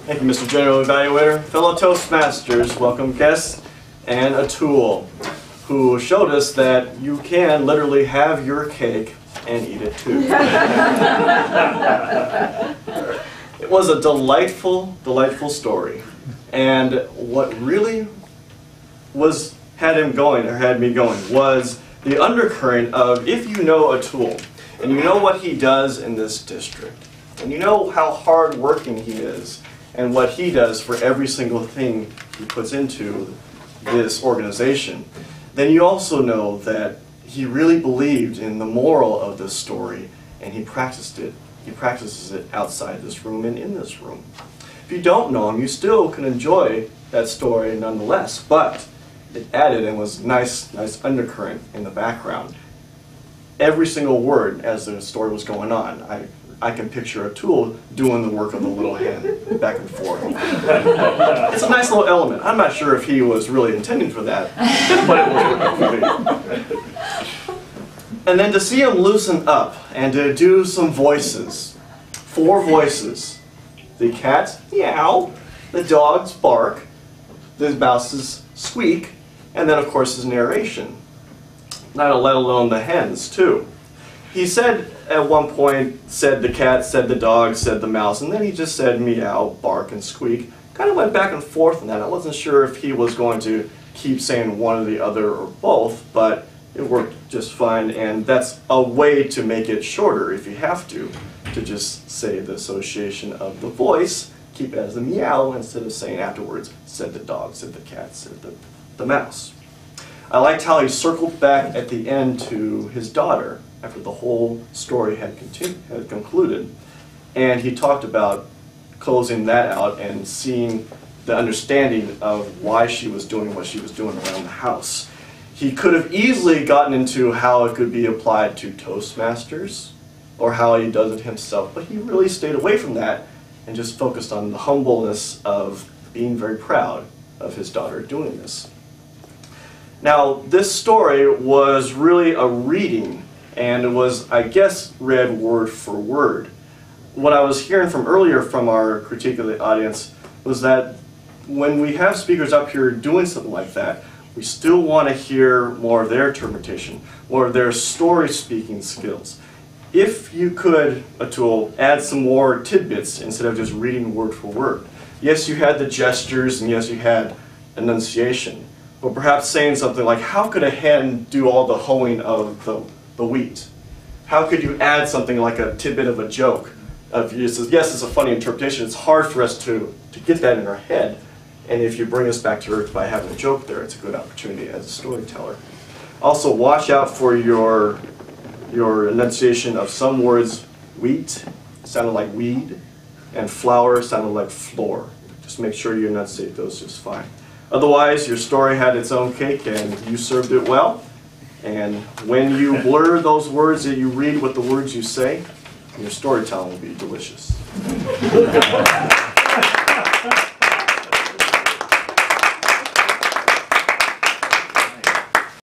Thank you, Mr. General Evaluator. Fellow Toastmasters, welcome guests, and Atul, who showed us that you can literally have your cake and eat it too. It was a delightful, delightful story. And what really had me going was the undercurrent of, if you know Atul, and you know what he does in this district, and you know how hard-working he is, and what he does for every single thing he puts into this organization, then you also know that he really believed in the moral of this story, and he practiced it. He practices it outside this room and in this room. If you don't know him, you still can enjoy that story nonetheless, but it added and was nice undercurrent in the background. Every single word as the story was going on, I can picture Atul doing the work of the little hen back and forth. It's a nice little element. I'm not sure if he was really intending for that, but it was working for me. And then to see him loosen up and to do some voices, 4 voices. The cat's meow, the dog's bark, the mouse's squeak, and then of course his narration. Not let alone the hens too. He said at one point, said the cat, said the dog, said the mouse, and then he just said meow, bark, and squeak. Kind of went back and forth on that. I wasn't sure if he was going to keep saying one or the other or both, but it worked just fine, and that's a way to make it shorter if you have to just say the association of the voice, keep it as the meow instead of saying afterwards, said the dog, said the cat, said the mouse. I liked how he circled back at the end to his daughter after the whole story had concluded, and he talked about closing that out and seeing the understanding of why she was doing what she was doing around the house. He could have easily gotten into how it could be applied to Toastmasters or how he does it himself, but he really stayed away from that and just focused on the humbleness of being very proud of his daughter doing this. Now, this story was really a reading, and it was, I guess, read word for word. What I was hearing from earlier from our critique of the audience was that when we have speakers up here doing something like that, we still want to hear more of their interpretation, more of their story speaking skills. If you could, Atul, add some more tidbits instead of just reading word for word. Yes, you had the gestures, and yes, you had enunciation, but perhaps saying something like, how could a hen do all the hoeing of the wheat? How could you add something like a tidbit of a joke? Yes, it's a funny interpretation. It's hard for us to get that in our head. And if you bring us back to earth by having a joke there, it's a good opportunity as a storyteller. Also, watch out for your enunciation of some words. Wheat sounded like weed, and flour sounded like floor. Just make sure you enunciate those just fine. Otherwise, your story had its own cake, and you served it well. And when you blur those words that you read with the words you say, your storytelling will be delicious.